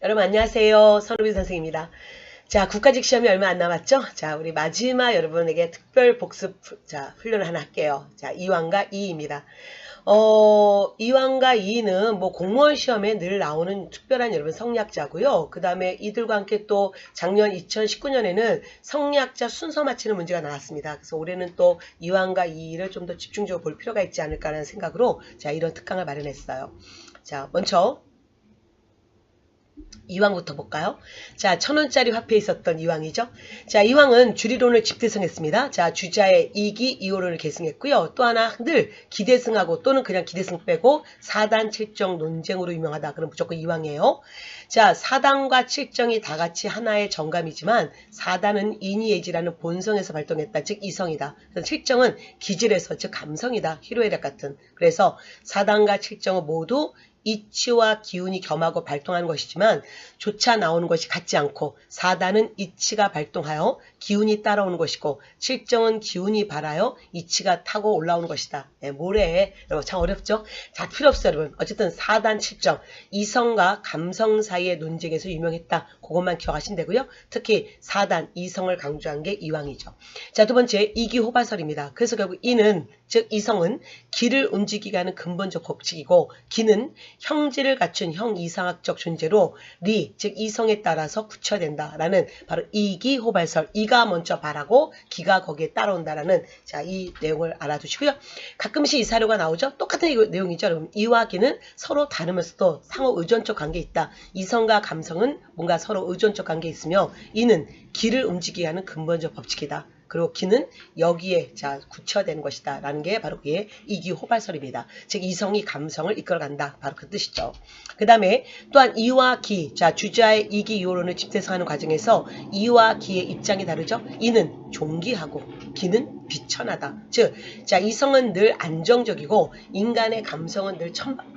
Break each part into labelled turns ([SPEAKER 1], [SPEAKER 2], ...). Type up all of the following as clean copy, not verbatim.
[SPEAKER 1] 여러분 안녕하세요. 선우빈 선생님입니다. 자, 국가직 시험이 얼마 안 남았죠? 자, 우리 마지막 여러분에게 특별 복습 훈련을 하나 할게요. 자, 2왕과 2입니다. 2왕과 2는 뭐 공무원 시험에 늘 나오는 특별한 여러분 성리학자고요. 그 다음에 이들과 함께 또 작년 2019년에는 성리학자 순서 맞히는 문제가 나왔습니다. 그래서 올해는 또 2왕과 2를 좀 더 집중적으로 볼 필요가 있지 않을까라는 생각으로 자, 이런 특강을 마련했어요. 자, 먼저 이왕부터 볼까요? 자, 1000원짜리 화폐에 있었던 이왕이죠. 자, 이왕은 주리론을 집대성했습니다. 자, 주자의 2기 2호론을 계승했고요. 또 하나 늘 기대승하고 또는 그냥 기대승 빼고 4단 7정 논쟁으로 유명하다. 그럼 무조건 이왕이에요. 자, 4단과 7정이 다 같이 하나의 정감이지만 4단은 인이예지라는 본성에서 발동했다. 즉 이성이다. 7정은 기질에서 즉 감성이다. 희로애락 같은. 그래서 4단과 7정은 모두 이치와 기운이 겸하고 발동하는 것이지만 조차 나오는 것이 같지 않고 4단은 이치가 발동하여 기운이 따라오는 것이고 7정은 기운이 발하여 이치가 타고 올라오는 것이다. 네, 뭐래? 여러분 참 어렵죠? 자, 필요 없어요 여러분. 어쨌든 4단 7정 이성과 감성 사이의 논쟁에서 유명했다. 그것만 기억하시면 되고요. 특히 4단 이성을 강조한 게 이왕이죠. 자, 두 번째 이기호발설입니다. 그래서 결국 이는 즉 이성은 기를 움직이게 하는 근본적 법칙이고 기는 형질을 갖춘 형이상학적 존재로 리, 즉 이성에 따라서 굳혀된다라는 바로 이기호발설. 이가 먼저 발하고 기가 거기에 따라온다라는 자, 이 내용을 알아두시고요. 가끔씩 이 사료가 나오죠. 똑같은 내용이죠. 여러분. 이와 기는 서로 다르면서도 상호 의존적 관계에 있다. 이성과 감성은 뭔가 서로 의존적 관계에 있으며 이는 기를 움직이게 하는 근본적 법칙이다. 그리고 기는 여기에 자 굳혀되는 것이다 라는 게 바로 그게 이기호발설입니다. 즉 이성이 감성을 이끌어간다. 바로 그 뜻이죠. 그 다음에 또한 이와 기, 자 주자의 이기이호론을 집대성하는 과정에서 이와 기의 입장이 다르죠. 이는 존귀하고 기는 비천하다. 즉, 자 이성은 늘 안정적이고 인간의 감성은 늘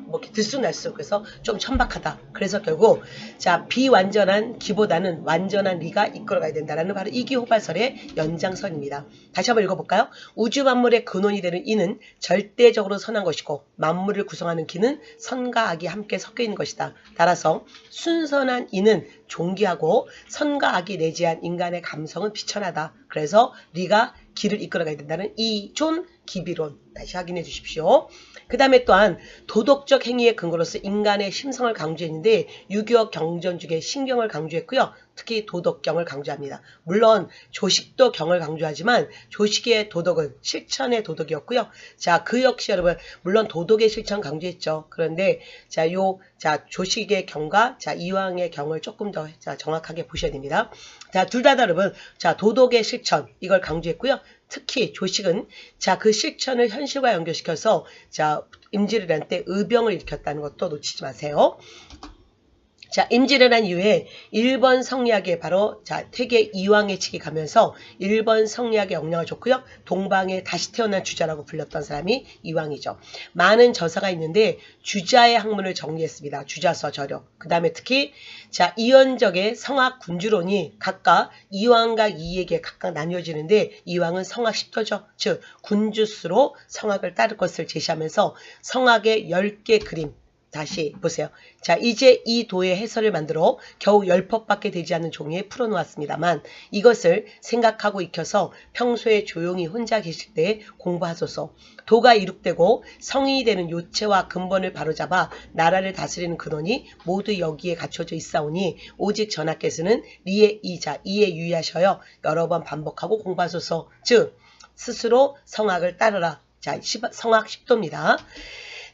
[SPEAKER 1] 뭐 들쑥날쑥 그래서 좀 천박하다. 그래서 결국 자 비완전한 기보다는 완전한 리가 이끌어가야 된다라는 바로 이기호발설의 연장선입니다. 다시 한번 읽어볼까요? 우주 만물의 근원이 되는 이는 절대적으로 선한 것이고 만물을 구성하는 기는 선과 악이 함께 섞여 있는 것이다. 따라서 순선한 이는 존귀하고 선과 악이 내재한 인간의 감성은 비천하다. 그래서 리가 기를 이끌어가야 된다는 이존 기비론 다시 확인해 주십시오. 그 다음에 또한 도덕적 행위의 근거로서 인간의 심성을 강조했는데 유교 경전중에 신경을 강조했고요. 특히 도덕경을 강조합니다. 물론 조식도 경을 강조하지만 조식의 도덕은 실천의 도덕이었고요. 자, 그 역시 여러분 물론 도덕의 실천 강조했죠. 그런데 자, 조식의 경과 자, 이왕의 경을 조금 더 정확하게 보셔야 됩니다. 자, 둘 다 여러분 자, 도덕의 실천 이걸 강조했고요. 특히 조식은 자, 그 실천을 현실과 연결시켜서 자, 임진왜란 때 의병을 일으켰다는 것도 놓치지 마세요. 자, 임진왜란 이후에 일본 성리학에 바로 자, 태계 이왕의 칙이 가면서 일본 성리학에 영향을 줬고요. 동방에 다시 태어난 주자라고 불렸던 사람이 이왕이죠. 많은 저서가 있는데 주자의 학문을 정리했습니다. 주자서 저력. 그 다음에 특히 자, 이원적의 성학 군주론이 각각 이왕과 이에게 각각 나뉘어지는데 이왕은 성학 10도죠. 즉 군주수로 성학을 따를 것을 제시하면서 성학의 10개 그림 다시 보세요. 자, 이제 이 도의 해설을 만들어 겨우 10법밖에 되지 않는 종이에 풀어놓았습니다만 이것을 생각하고 익혀서 평소에 조용히 혼자 계실 때 공부하소서. 도가 이룩되고 성인이 되는 요체와 근본을 바로잡아 나라를 다스리는 근원이 모두 여기에 갖춰져 있사오니 오직 전하께서는 리의 이자, 이에 유의하셔요. 여러 번 반복하고 공부하소서. 즉 스스로 성학을 따르라. 자, 성학 10도입니다.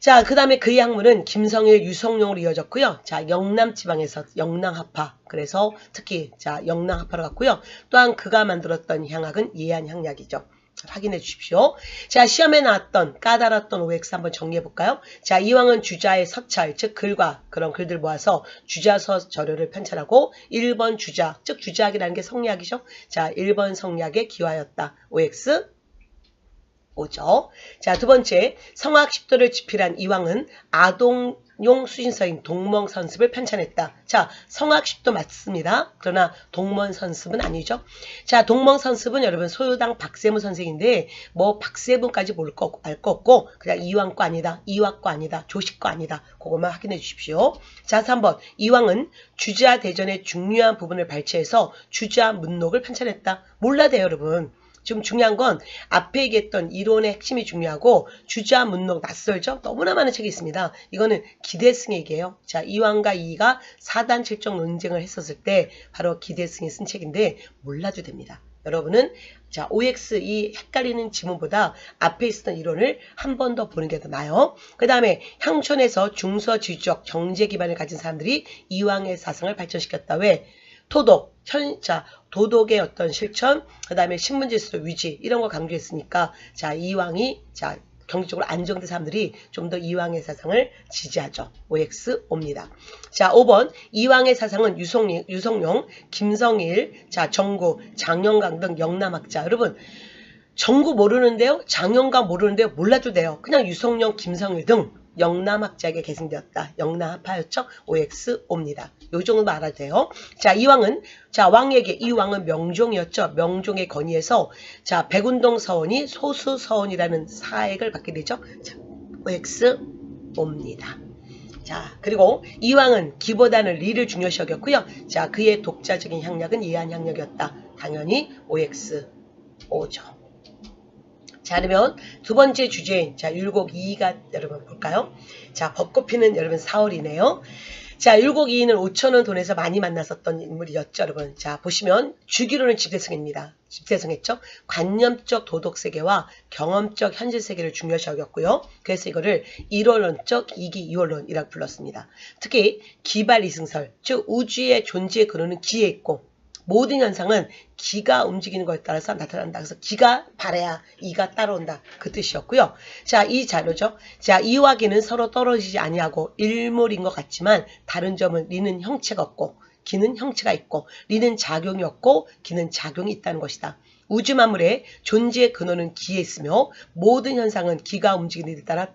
[SPEAKER 1] 자, 그 다음에 그의 학문은 김성일, 유성룡으로 이어졌고요. 자, 영남 지방에서 영랑합파. 그래서 특히 자, 영랑합파로 갔고요. 또한 그가 만들었던 향학은 예한향약이죠. 확인해 주십시오. 자, 시험에 나왔던 까다로웠던 OX 한번 정리해 볼까요? 자, 이왕은 주자의 서찰, 즉 글과 그런 글들 모아서 주자서 저료를 편찬하고 1번 주자, 즉 주자학이라는 게 성리학이죠. 자, 1번 성리학에 기화하였다. OX 오죠. 자, 두 번째, 성악 10도를 집필한 이왕은 아동용 수신서인 동蒙선습을 편찬했다. 자, 성악 10도 맞습니다. 그러나 동蒙선습은 아니죠. 자, 동蒙선습은 여러분 소유당 박세무 선생인데 뭐 박세무까지 알 거 없고 그냥 이왕 거 아니다, 이화 거 아니다, 조식 거 아니다. 그것만 확인해 주십시오. 자, 3번, 이왕은 주자 대전의 중요한 부분을 발췌해서 주자 문록을 편찬했다. 몰라대요, 여러분. 지금 중요한 건 앞에 얘기했던 이론의 핵심이 중요하고 주자 문록 낯설죠? 너무나 많은 책이 있습니다. 이거는 기대승 얘기예요. 자, 이왕과 이가 사단 칠정 논쟁을 했었을 때 바로 기대승이 쓴 책인데 몰라도 됩니다. 여러분은 자, OX 이 헷갈리는 지문보다 앞에 있었던 이론을 한 번 더 보는 게 더 나아요. 그 다음에 향촌에서 중서지주적 경제 기반을 가진 사람들이 이왕의 사상을 발전시켰다. 왜? 토독, 도덕의 어떤 실천, 그 다음에 신분질서 유지 이런 거 강조했으니까 자, 이왕이 자, 경제적으로 안정된 사람들이 좀 더 이왕의 사상을 지지하죠. OX 옵니다. 자, 5번 이왕의 사상은 유성룡, 김성일, 자, 정구, 장영강 등 영남학자. 여러분 정구 모르는데요, 장영강 모르는데요, 몰라도 돼요. 그냥 유성룡, 김성일 등 영남학자에게 계승되었다. 영남파였죠. OX 옵니다. 요 정도 알아도 돼요. 자, 이왕은 자, 왕에게 이왕은 명종이었죠. 명종의 건의에서 자, 백운동 서원이 소수 서원이라는 사액을 받게 되죠. 자, OX 옵니다. 자, 그리고 이왕은 기보다는 리를 중요시 여겼고요. 자, 그의 독자적인 향락은 예한 향락이었다. 당연히 OX 오죠. 자, 그러면 두 번째 주제인 자, 율곡 2가 여러분 볼까요? 자, 벚꽃 피는 여러분 4월이네요. 자, 율곡 2는 5천원 돈에서 많이 만났었던 인물이었죠, 여러분. 자, 보시면 주기론을 집대성입니다. 집대성했죠. 관념적 도덕세계와 경험적 현실세계를 중요시 여겼고요. 그래서 이거를 일원론적 이기 이원론이라고 불렀습니다. 특히 기발 이승설, 즉 우주의 존재의 근원은 기에 있고 모든 현상은 기가 움직이는 것에 따라서 나타난다. 그래서 기가 바래야 이가 따라온다. 그 뜻이었고요. 자, 이 자료죠. 자, 이와 기는 서로 떨어지지 아니하고 일몰인 것 같지만 다른 점은 리는 형체가 없고 기는 형체가 있고 리는 작용이 없고 기는 작용이 있다는 것이다. 우주 만물의 존재의 근원은 기에 있으며 모든 현상은 기가 움직이는 데 따라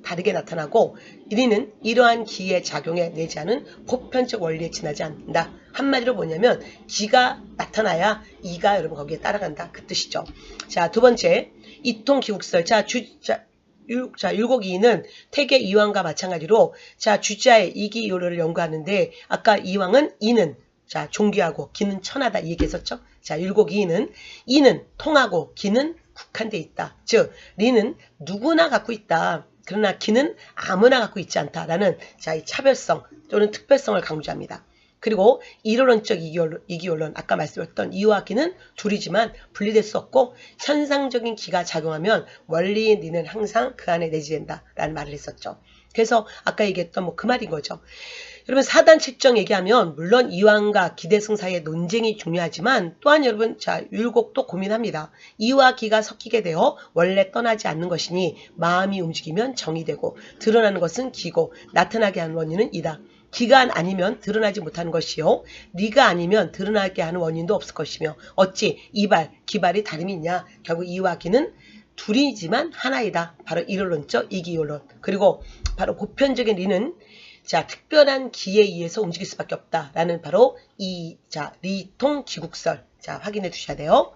[SPEAKER 1] 다르게 나타나고 리는 이러한 기의 작용에 내지 않은 보편적 원리에 지나지 않는다. 한마디로 뭐냐면 기가 나타나야 이가 여러분 거기에 따라간다. 그 뜻이죠. 자, 두 번째 이통기국설. 율곡 2는 태계 이왕과 마찬가지로 자, 주자의 이기요로를 연구하는데 아까 이왕은 이는 자, 존귀하고 기는 천하다 이 얘기했었죠. 자, 율곡 2는 이는 통하고 기는 국한돼 있다. 즉 리는 누구나 갖고 있다. 그러나 기는 아무나 갖고 있지 않다라는 자, 이 차별성 또는 특별성을 강조합니다. 그리고 이론론적 이기론론 아까 말씀드렸던 이와 기는 둘이지만 분리될 수 없고 현상적인 기가 작용하면 원리인 리는 항상 그 안에 내재된다라는 말을 했었죠. 그래서 아까 얘기했던 뭐 그 말인 거죠. 여러분 사단 칠정 얘기하면 물론 이왕과 기대승 사이의 논쟁이 중요하지만 또한 여러분 자, 율곡도 고민합니다. 이와 기가 섞이게 되어 원래 떠나지 않는 것이니 마음이 움직이면 정이 되고 드러나는 것은 기고 나타나게 하는 원인은 이다. 기가 아니면 드러나지 못하는 것이요 리가 아니면 드러나게 하는 원인도 없을 것이며 어찌 이발, 기발이 다름이 있냐. 결국 이와 기는 둘이지만 하나이다. 바로 이론론적 이기론론. 그리고 바로 보편적인 리는 자, 특별한 기에 의해서 움직일 수밖에 없다라는 바로 이 자, 리통 기국설. 자, 확인해 두셔야 돼요.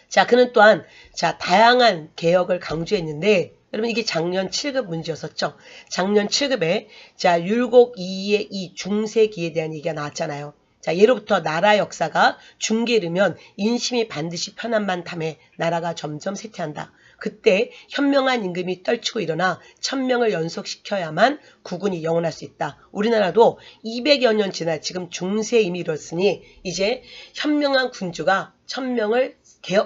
[SPEAKER 1] 자, 그는 또한 자, 다양한 개혁을 강조했는데 여러분 이게 작년 7급 문제였었죠. 작년 7급에 자, 율곡 2의 이 중세기에 대한 얘기가 나왔잖아요. 자, 예로부터 나라 역사가 중기에 이르면 인심이 반드시 편안만 탐해 나라가 점점 쇠퇴한다. 그때 현명한 임금이 떨치고 일어나 1000명을 연속시켜야만 국군이 영원할 수 있다. 우리나라도 200여 년 지나 지금 중세에 이미 이뤘으니 이제 현명한 군주가 1000명을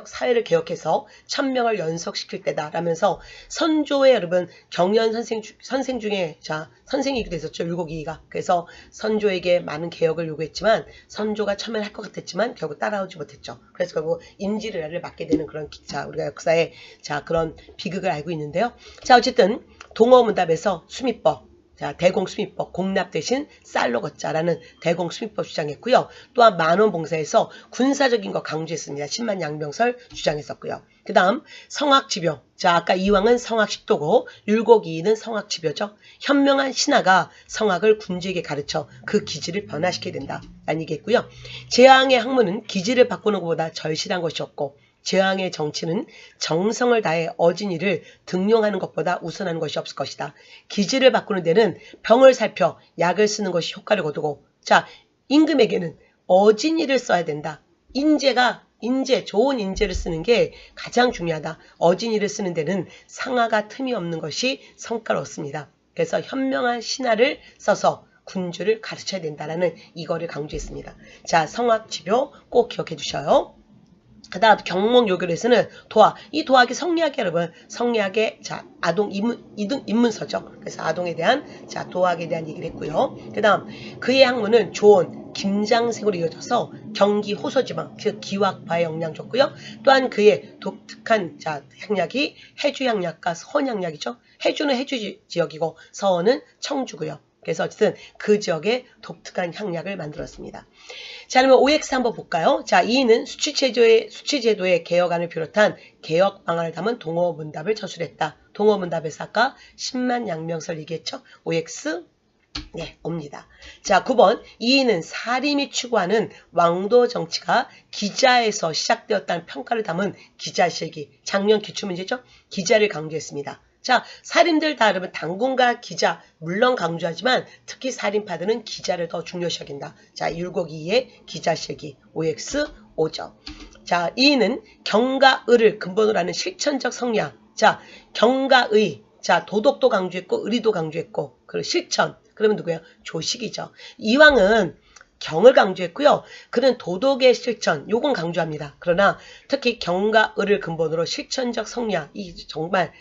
[SPEAKER 1] 사회를 개혁해서 1000명을 연속시킬 때다 라면서 선조의 여러분 경연 선생 중에 자, 선생이기도 했었죠. 율곡 2가. 그래서 선조에게 많은 개혁을 요구했지만 선조가 참여할 것 같았지만 결국 따라오지 못했죠. 그래서 결국 임진왜란을 맞게 되는 그런 자, 우리가 역사에 자, 그런 비극을 알고 있는데요. 자, 어쨌든 동어문답에서 수미법 자, 대공수미법, 공납 대신 쌀로 걷자라는 대공수미법 주장했고요. 또한 만원봉사에서 군사적인 거 강조했습니다. 10만 양병설 주장했었고요. 그 다음 성악지묘. 자, 아까 이왕은 성악식도고 율곡이인은 성악지묘죠. 현명한 신하가 성악을 군주에게 가르쳐 그 기질을 변화시켜야 된다. 라는 얘기겠고요. 제왕의 학문은 기질을 바꾸는 것보다 절실한 것이 없고 제왕의 정치는 정성을 다해 어진이를 등용하는 것보다 우선하는 것이 없을 것이다. 기질을 바꾸는 데는 병을 살펴 약을 쓰는 것이 효과를 거두고 자, 임금에게는 어진이를 써야 된다. 인재, 좋은 인재를 쓰는 게 가장 중요하다. 어진이를 쓰는 데는 상하가 틈이 없는 것이 성과를 얻습니다. 그래서 현명한 신하를 써서 군주를 가르쳐야 된다라는 이거를 강조했습니다. 자, 성악지묘 꼭 기억해 두셔요. 그 다음 경목요결에서는 도화. 이 도화기 성리학이 여러분 성리학의 자 아동 입문서죠. 그래서 아동에 대한 자 도학에 대한 얘기를 했고요. 그 다음 그의 학문은 조언 김장색으로 이어져서 경기 호서지방 즉 기와학파에 영향 줬고요. 또한 그의 독특한 자 향약이 해주향약과 서원향약이죠. 해주는 해주 지역이고 서원은 청주고요. 그래서 어쨌든 그 지역에 독특한 향약을 만들었습니다. 자, 그러면 OX 한번 볼까요? 자, 2는 수치제도의 개혁안을 비롯한 개혁 방안을 담은 동어문답을 저술했다. 동어문답에서 아까 10만 양명설 얘기했죠? OX 네, 옵니다. 자, 9번 2는 사림이 추구하는 왕도 정치가 기자에서 시작되었다는 평가를 담은 기자실기. 작년 기출문제죠? 기자를 강조했습니다. 자, 살인들 다 여러분 당군과 기자 물론 강조하지만 특히 살인파들은 기자를 더 중요시 여긴다. 자, 율곡이의 기자실기 OX 5점. 자, 2는 경가의를 근본으로 하는 실천적 성리학. 자, 경가의. 자, 도덕도 강조했고 의리도 강조했고 그리고 실천. 그러면 누구예요? 조식이죠. 이왕은 경을 강조했고요. 그는 도덕의 실천, 요건 강조합니다. 그러나 특히 경과 의를 근본으로 실천적 성리학, 이 정말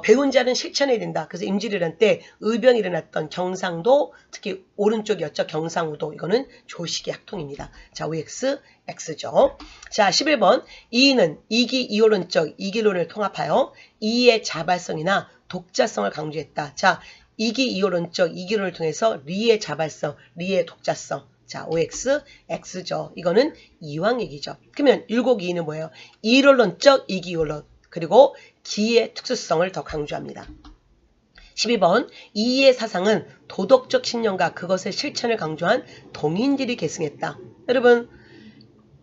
[SPEAKER 1] 배운 자는 실천해야 된다. 그래서 임진왜란 때 의변이 일어났던 경상도, 특히 오른쪽이었죠. 경상우도, 이거는 조식의 학통입니다. 자, OX, X죠. 자, 11번. 이는 이기 이호론적 이기론을 통합하여 이의 자발성이나 독자성을 강조했다. 자, 이기 이호론적 이기론을 통해서 리의 자발성, 리의 독자성. 자, OX, X죠. 이거는 이왕 얘기죠. 그러면 율곡이인은 뭐예요? 이론론적 이기론론. 그리고 기의 특수성을 더 강조합니다. 12번. 이의 사상은 도덕적 신념과 그것의 실천을 강조한 동인들이 계승했다. 여러분,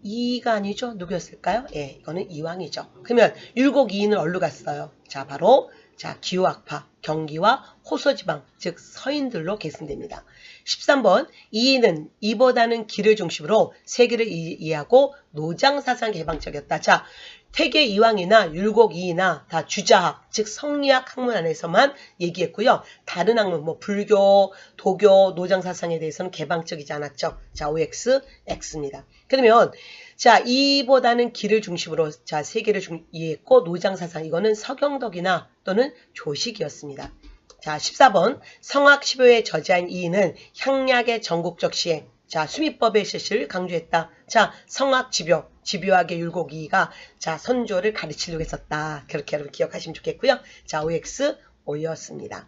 [SPEAKER 1] 이가 아니죠? 누구였을까요? 예, 이거는 이왕이죠. 그러면 율곡이인은 어디로 갔어요? 자, 바로 자, 기후학파, 경기와 호서지방, 즉 서인들로 계승됩니다. 13번. 이인은 이보다는 기를 중심으로 세계를 이해하고 노장사상 개방적이었다. 자, 태계 이왕이나 율곡이이나 다 주자학, 즉 성리학 학문 안에서만 얘기했고요. 다른 학문, 뭐 불교, 도교, 노장사상에 대해서는 개방적이지 않았죠. 자, OX, X입니다. 그러면 자, 이보다는 기를 중심으로 자 세계를 이해했고 노장사상 이거는 서경덕이나 또는 조식이었습니다. 자, 14번. 성악 15에 저지한 이인은 향약의 전국적 시행, 자 수미법의 실시를 강조했다. 자, 성악 집요하게 율곡이가 자 선조를 가르치려고 했었다. 그렇게 여러분 기억하시면 좋겠고요. 자, OX 5였습니다.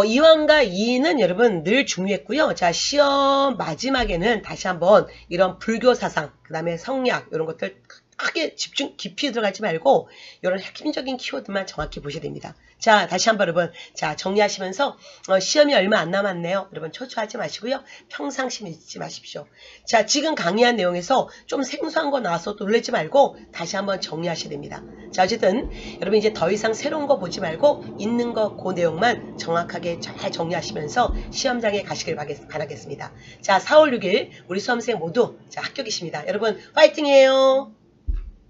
[SPEAKER 1] 이왕과 이인은 여러분 늘 중요했고요. 자, 시험 마지막에는 다시 한번 이런 불교 사상, 그 다음에 성리학 이런 것들 크게 깊이 들어가지 말고 이런 핵심적인 키워드만 정확히 보셔야 됩니다. 자, 다시 한번 여러분 자 정리하시면서 시험이 얼마 안 남았네요. 여러분 초조하지 마시고요. 평상심 잊지 마십시오. 자, 지금 강의한 내용에서 좀 생소한 거 나와서 놀라지 말고 다시 한번 정리하셔야 됩니다. 자, 어쨌든 여러분 이제 더 이상 새로운 거 보지 말고 있는 거 그 내용만 정확하게 잘 정리하시면서 시험장에 가시길 바라겠습니다. 자, 4월 6일 우리 수험생 모두 자 합격이십니다. 여러분 파이팅이에요.